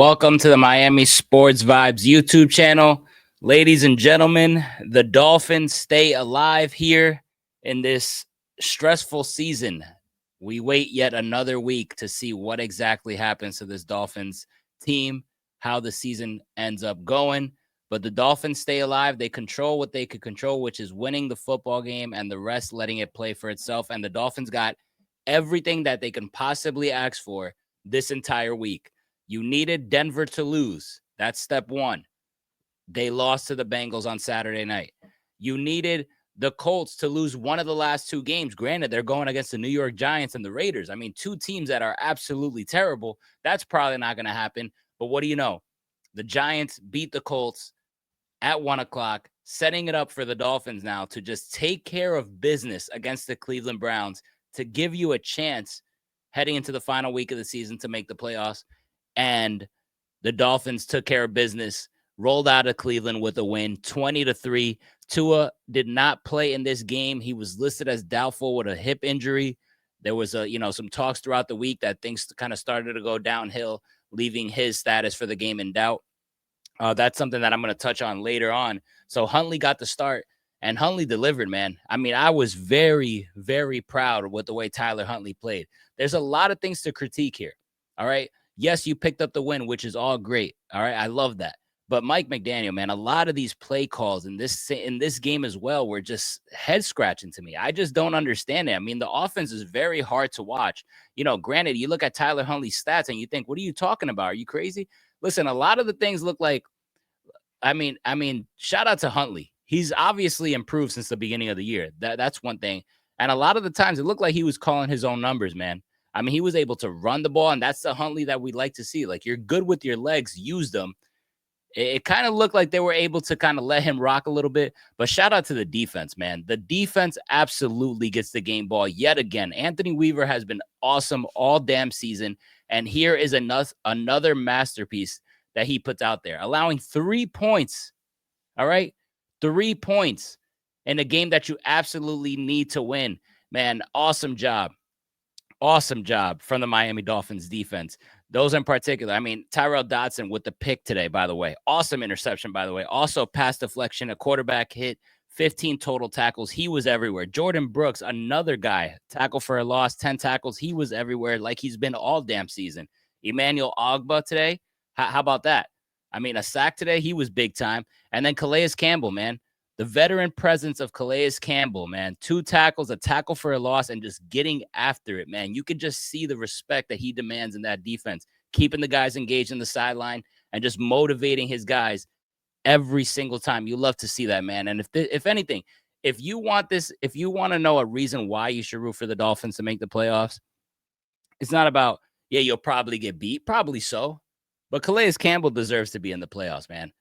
Welcome to the Miami Sports Vibes YouTube channel. Ladies and gentlemen, the Dolphins stay alive here in this stressful season. We wait yet another week to see what exactly happens to this Dolphins team, how the season ends up going. But the Dolphins stay alive. They control what they could control, which is winning the football game and the rest letting it play for itself. And the Dolphins got everything that they can possibly ask for this entire week. You needed Denver to lose. That's step one. They lost to the Bengals on Saturday night. You needed the Colts to lose one of the last two games. Granted, they're going against the New York Giants and the Raiders. I mean, two teams that are absolutely terrible. That's probably not going to happen. But what do you know? The Giants beat the Colts at 1 o'clock, setting it up for the Dolphins now to just take care of business against the Cleveland Browns to give you a chance heading into the final week of the season to make the playoffs. And the Dolphins took care of business, rolled out of Cleveland with a win, 20-3. Tua did not play in this game. He was listed as doubtful with a hip injury. There was some talks throughout the week that things kind of started to go downhill, leaving his status for the game in doubt. That's something that I'm going to touch on later on. So Huntley got the start, and Huntley delivered, man. I mean, I was very, very proud with the way Tyler Huntley played. There's a lot of things to critique here, all right? Yes, you picked up the win, which is all great. All right, I love that. But Mike McDaniel, man, a lot of these play calls in this game as well were just head scratching to me. I just don't understand it. I mean, the offense is very hard to watch. Granted, you look at Tyler Huntley's stats and you think, what are you talking about? Are you crazy? Listen, a lot of the things look like, I mean, shout out to Huntley. He's obviously improved since the beginning of the year. That's one thing. And a lot of the times it looked like he was calling his own numbers, man. I mean, he was able to run the ball, and that's the Huntley that we like to see. Like, you're good with your legs, use them. It kind of looked like they were able to kind of let him rock a little bit, but shout out to the defense, man. The defense absolutely gets the game ball yet again. Anthony Weaver has been awesome all damn season, and here is another masterpiece that he puts out there, allowing 3 points, all right? 3 points in a game that you absolutely need to win. Man, awesome job. Awesome job from the Miami Dolphins defense. Those in particular. I mean, Tyrell Dodson with the pick today, by the way. Awesome interception, by the way. Also, pass deflection, a quarterback hit, 15 total tackles. He was everywhere. Jordan Brooks, another guy, tackle for a loss, 10 tackles. He was everywhere like he's been all damn season. Emmanuel Ogbah today. How about that? I mean, a sack today. He was big time. And then Calais Campbell, man. The veteran presence of Calais Campbell, man. 2 tackles, a tackle for a loss, and just getting after it, man. You could just see the respect that he demands in that defense, keeping the guys engaged in the sideline and just motivating his guys every single time. You love to see that, man. And if anything, if you want to know a reason why you should root for the Dolphins to make the playoffs, it's not about, you'll probably get beat. Probably so. But Calais Campbell deserves to be in the playoffs, man.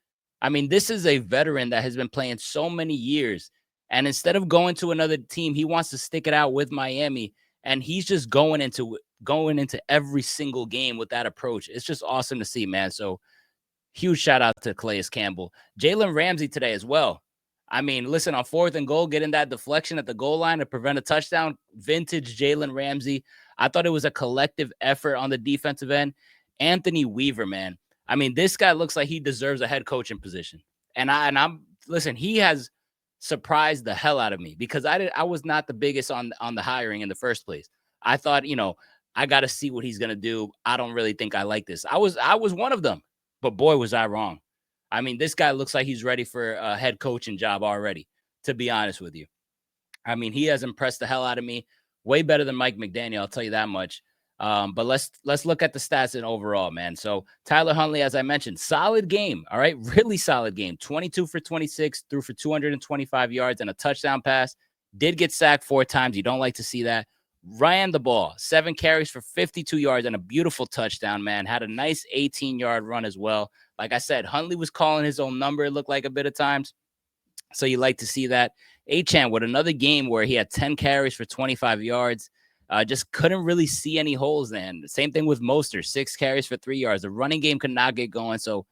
I mean, this is a veteran that has been playing so many years. And instead of going to another team, he wants to stick it out with Miami. And he's just going into every single game with that approach. It's just awesome to see, man. So huge shout out to Calais Campbell. Jalen Ramsey today as well. I mean, listen, on 4th and goal, getting that deflection at the goal line to prevent a touchdown. Vintage Jalen Ramsey. I thought it was a collective effort on the defensive end. Anthony Weaver, man. I mean, this guy looks like he deserves a head coaching position. Listen, he has surprised the hell out of me because I was not the biggest on the hiring in the first place. I thought, I got to see what he's going to do. I don't really think I like this. I was one of them, but boy, was I wrong. I mean, this guy looks like he's ready for a head coaching job already, to be honest with you. I mean, he has impressed the hell out of me. Way better than Mike McDaniel, I'll tell you that much. But let's look at the stats in overall, man. So Tyler Huntley, as I mentioned, solid game. All right. Really solid game. 22 for 26, threw for 225 yards and a touchdown pass. Did get sacked 4 times. You don't like to see that. Ran the ball, 7 carries for 52 yards and a beautiful touchdown, man. Had a nice 18-yard run as well. Like I said, Huntley was calling his own number, it looked like a bit of times. So you like to see that. Achane with another game where he had 10 carries for 25 yards. Just couldn't really see any holes then. Same thing with Mostert, 6 carries for 3 yards. The running game could not get going. So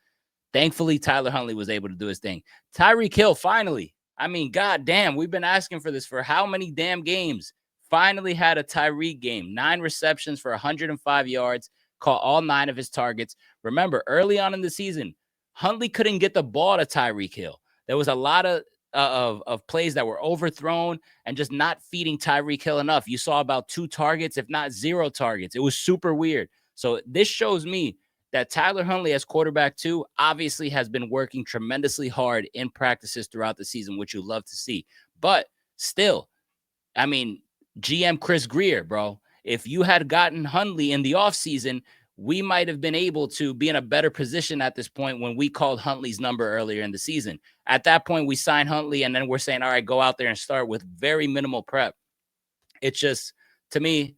thankfully, Tyler Huntley was able to do his thing. Tyreek Hill, finally. I mean, goddamn, we've been asking for this for how many damn games? Finally had a Tyreek game. 9 receptions for 105 yards, caught all 9 of his targets. Remember, early on in the season, Huntley couldn't get the ball to Tyreek Hill. There was a lot of plays that were overthrown and just not feeding Tyreek Hill enough. You saw about 2 targets, if not 0 targets. It was super weird. So this shows me that Tyler Huntley as quarterback 2 obviously has been working tremendously hard in practices throughout the season, which you love to see. But still, I mean, GM Chris Greer, bro, if you had gotten Huntley in the offseason, we might have been able to be in a better position at this point when we called Huntley's number earlier in the season. At that point, we signed Huntley, and then we're saying, all right, go out there and start with very minimal prep. It's just, to me,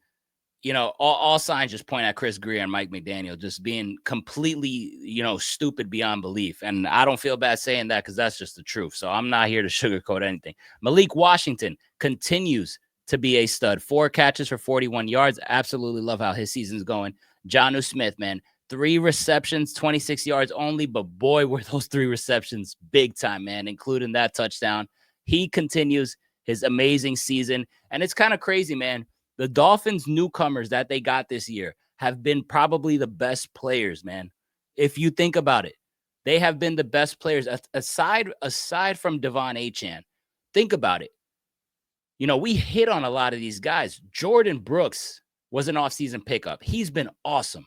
all signs just point at Chris Greer and Mike McDaniel just being completely, stupid beyond belief. And I don't feel bad saying that because that's just the truth. So I'm not here to sugarcoat anything. Malik Washington continues to be a stud. 4 catches for 41 yards. Absolutely love how his season's going. Jonnu Smith, man, 3 receptions, 26 yards only. But boy, were those 3 receptions big time, man, including that touchdown. He continues his amazing season. And it's kind of crazy, man. The Dolphins newcomers that they got this year have been probably the best players, man. If you think about it, they have been the best players aside from Devon Achane. Think about it. We hit on a lot of these guys. Jordan Brooks was an offseason pickup. He's been awesome.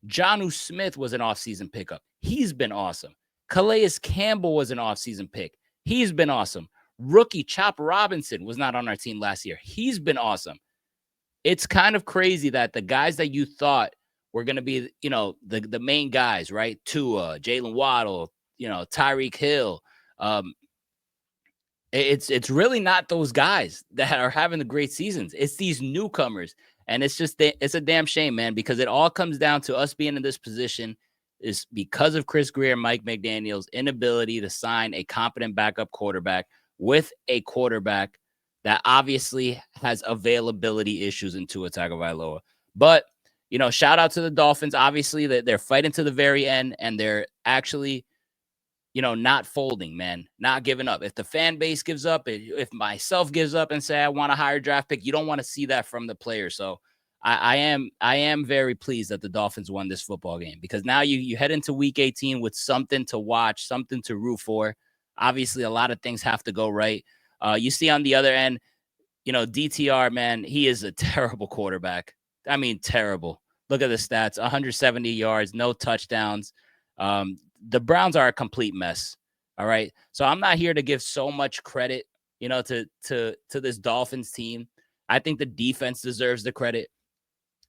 Jonnu Smith was an offseason pickup. He's been awesome. Calais Campbell was an offseason pick. He's been awesome. Rookie Chop Robinson was not on our team last year. He's been awesome. It's kind of crazy that the guys that you thought were going to be, the main guys, right? Tua, Jalen Waddle, Tyreek Hill. It's really not those guys that are having the great seasons. It's these newcomers. And it's a damn shame, man, because it all comes down to us being in this position is because of Chris Greer and Mike McDaniel's inability to sign a competent backup quarterback with a quarterback that obviously has availability issues in Tua Tagovailoa. But, shout out to the Dolphins. Obviously, they're fighting to the very end, and they're actually, not folding, man, not giving up. If the fan base gives up, if myself gives up and say I want a higher draft pick, you don't want to see that from the players. So I am very pleased that the Dolphins won this football game because now you head into week 18 with something to watch, something to root for. Obviously, a lot of things have to go right. You see on the other end, DTR, man, he is a terrible quarterback. I mean, terrible. Look at the stats, 170 yards, no touchdowns. The Browns are a complete mess. All right. So I'm not here to give so much credit, to this Dolphins team. I think the defense deserves the credit.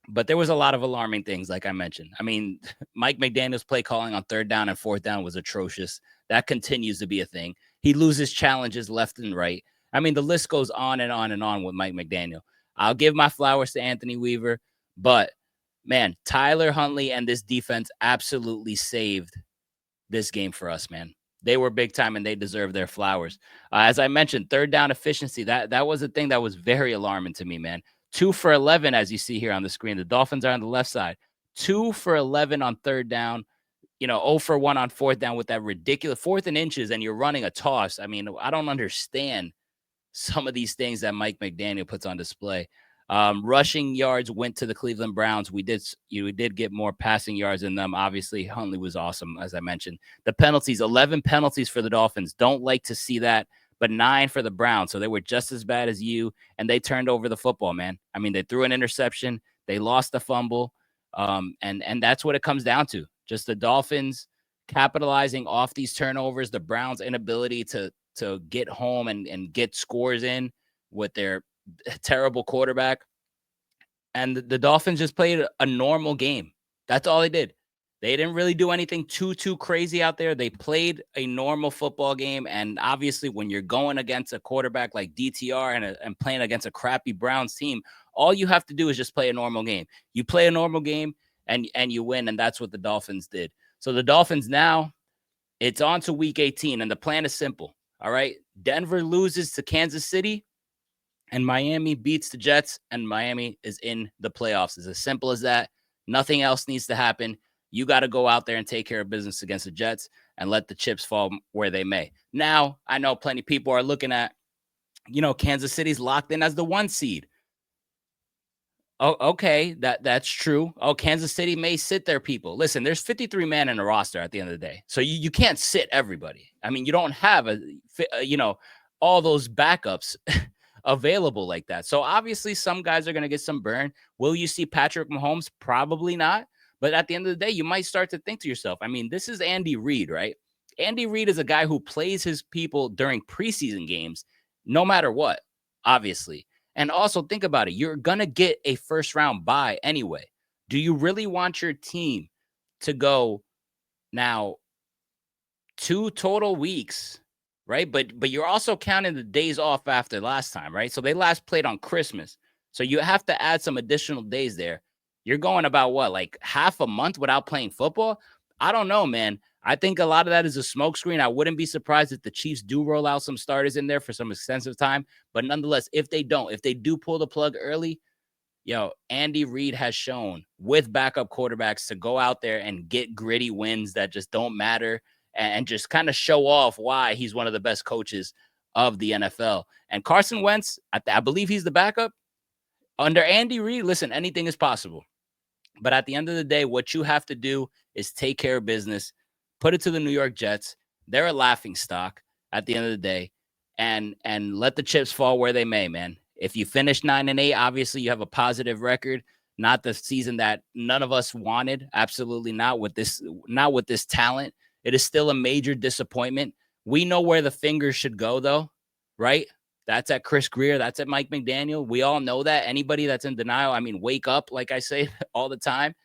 But there was a lot of alarming things, like I mentioned. I mean, Mike McDaniel's play calling on 3rd down and 4th down was atrocious. That continues to be a thing. He loses challenges left and right. I mean, the list goes on and on and on with Mike McDaniel. I'll give my flowers to Anthony Weaver, but man, Tyler Huntley and this defense absolutely saved this game for us, man. They were big time and they deserve their flowers. As I mentioned, 3rd down efficiency, that was a thing that was very alarming to me, man. 2 for 11, as you see here on the screen. The Dolphins are on the left side. 2 for 11 on 3rd down. 0 for 1 on 4th down with that ridiculous 4th and inches, and you're running a toss. I mean, I don't understand some of these things that Mike McDaniel puts on display. Rushing yards went to the Cleveland Browns. We did get more passing yards in them. Obviously, Huntley was awesome, as I mentioned. The penalties, 11 penalties for the Dolphins. Don't like to see that, but 9 for the Browns. So they were just as bad as you, and they turned over the football, man. I mean, they threw an interception. They lost the fumble, and that's what it comes down to. Just the Dolphins capitalizing off these turnovers, the Browns' inability to get home and get scores in with their terrible quarterback. And the Dolphins just played a normal game. That's all they did. They didn't really do anything too crazy out there. They played a normal football game. And obviously, when you're going against a quarterback like DTR and playing against a crappy Browns team, all you have to do is just play a normal game. You play a normal game and you win. And that's what the Dolphins did. So the Dolphins now, it's on to week 18. And the plan is simple. All right. Denver loses to Kansas City. And Miami beats the Jets, and Miami is in the playoffs. It's as simple as that. Nothing else needs to happen. You got to go out there and take care of business against the Jets and let the chips fall where they may. Now, I know plenty of people are looking at, Kansas City's locked in as the 1 seed. Oh, okay, that's true. Oh, Kansas City may sit their people. Listen, there's 53 man in a roster at the end of the day, so you can't sit everybody. I mean, you don't have all those backups available like that. So obviously, some guys are going to get some burn. Will you see Patrick Mahomes? Probably not. But at the end of the day, you might start to think to yourself, I mean, this is Andy Reid, right? Andy Reid is a guy who plays his people during preseason games, no matter what, obviously. And also think about it. You're going to get a first round bye anyway. Do you really want your team to go now 2 total weeks, right? But you're also counting the days off after last time, right? So they last played on Christmas. So you have to add some additional days there. You're going about what, like half a month without playing football? I don't know, man. I think a lot of that is a smokescreen. I wouldn't be surprised if the Chiefs do roll out some starters in there for some extensive time. But nonetheless, if they don't, if they do pull the plug early, Andy Reid has shown with backup quarterbacks to go out there and get gritty wins that just don't matter and just kind of show off why he's one of the best coaches of the NFL. And Carson Wentz, I believe he's the backup under Andy Reid. Listen, anything is possible. But at the end of the day, what you have to do is take care of business, put it to the New York Jets. They're a laughing stock at the end of the day, and let the chips fall where they may, man. If you finish 9-8, obviously you have a positive record. Not the season that none of us wanted. Absolutely not with this talent. It is still a major disappointment. We know where the fingers should go, though, right? That's at Chris Greer. That's at Mike McDaniel. We all know that. Anybody that's in denial, I mean, wake up, like I say all the time.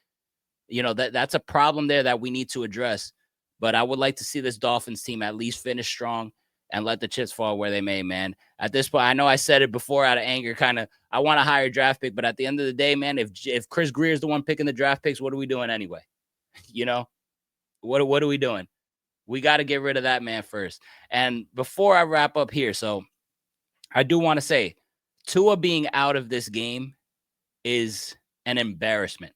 That's a problem there that we need to address. But I would like to see this Dolphins team at least finish strong and let the chips fall where they may, man. At this point, I know I said it before out of anger, kind of, I want a higher draft pick. But at the end of the day, man, if Chris Greer is the one picking the draft picks, what are we doing anyway? you know, what are we doing? We got to get rid of that man first. And before I wrap up here, so I do want to say Tua being out of this game is an embarrassment.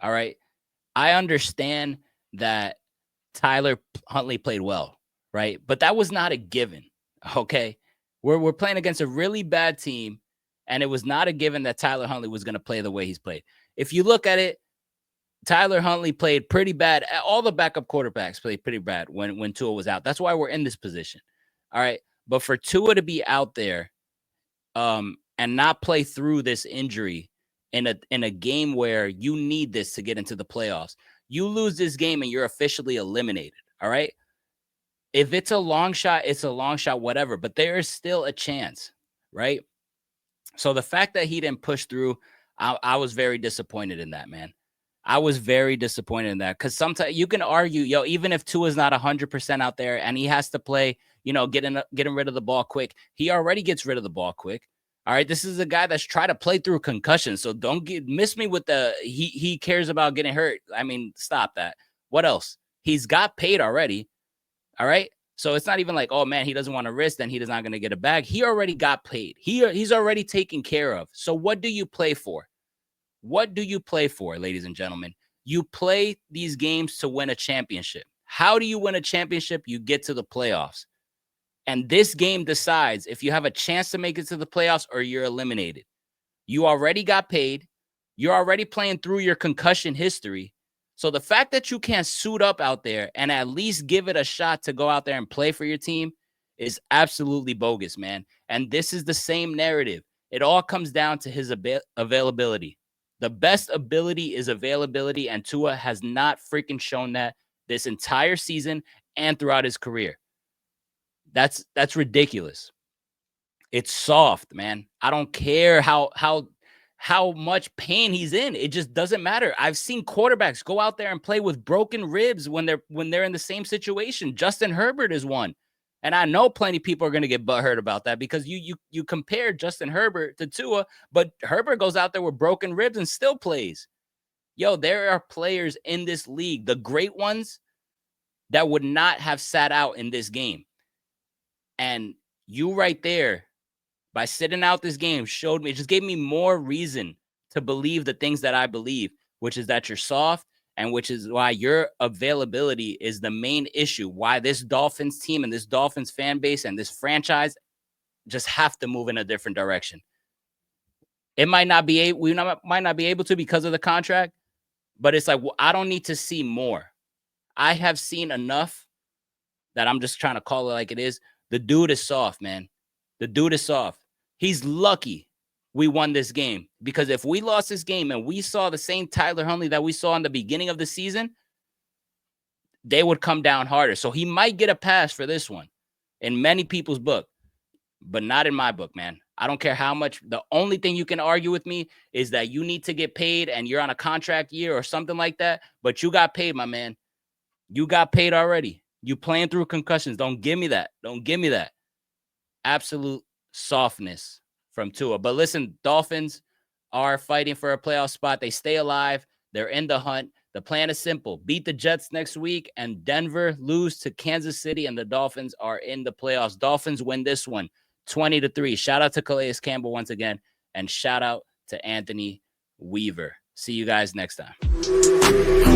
All right. I understand that Tyler Huntley played well, right? But that was not a given. Okay. We're playing against a really bad team, and it was not a given that Tyler Huntley was going to play the way he's played. If you look at it, Tyler Huntley played pretty bad. All the backup quarterbacks played pretty bad when Tua was out. That's why we're in this position. All right. But for Tua to be out there and not play through this injury in a game where you need this to get into the playoffs, you lose this game and you're officially eliminated. All right. If it's a long shot, it's a long shot, whatever, but there is still a chance, right? So the fact that he didn't push through, I was very disappointed in that, man. I was very disappointed in that because sometimes you can argue, even if Tua's not 100% out there and he has to play, getting rid of the ball quick, he already gets rid of the ball quick. All right, this is a guy that's tried to play through concussion, so don't miss me with the he cares about getting hurt. I mean, stop that. What else? He's got paid already. All right. So it's not even like, oh man, he doesn't want to risk, then he's not going to get a bag. He already got paid. He's already taken care of. So what do you play for? What do you play for, ladies and gentlemen? You play these games to win a championship. How do you win a championship? You get to the playoffs. And this game decides if you have a chance to make it to the playoffs or you're eliminated. You already got paid. You're already playing through your concussion history. So the fact that you can't suit up out there and at least give it a shot to go out there and play for your team is absolutely bogus, man. And this is the same narrative. It all comes down to his availability. The best ability is availability, and Tua has not freaking shown that this entire season and throughout his career. That's ridiculous. It's soft, man. I don't care how much pain he's in. It just doesn't matter. I've seen quarterbacks go out there and play with broken ribs when they're in the same situation. Justin Herbert is one. And I know plenty of people are going to get butthurt about that because you compare Justin Herbert to Tua, but Herbert goes out there with broken ribs and still plays. There are players in this league, the great ones, that would not have sat out in this game. And you right there, by sitting out this game, it just gave me more reason to believe the things that I believe, which is that you're soft, and which is why your availability is the main issue, why this Dolphins team and this Dolphins fan base and this franchise just have to move in a different direction. It might not be might not be able to because of the contract, but it's like, well, I don't need to see more. I have seen enough that I'm just trying to call it like it is. The dude is soft, man. The dude is soft. He's lucky we won this game, because if we lost this game and we saw the same Tyler Huntley that we saw in the beginning of the season, they would come down harder. So he might get a pass for this one in many people's book, but not in my book, man. I don't care how much. The only thing you can argue with me is that you need to get paid and you're on a contract year or something like that, but you got paid, my man. You got paid already. You playing through concussions. Don't give me that. Don't give me that. Absolute softness from Tua. But listen, Dolphins are fighting for a playoff spot. They stay alive. They're in the hunt. The plan is simple. Beat the Jets next week, and Denver lose to Kansas City, and the Dolphins are in the playoffs. Dolphins win this one 20-3. Shout out to Calais Campbell once again, and shout out to Anthony Weaver. See you guys next time.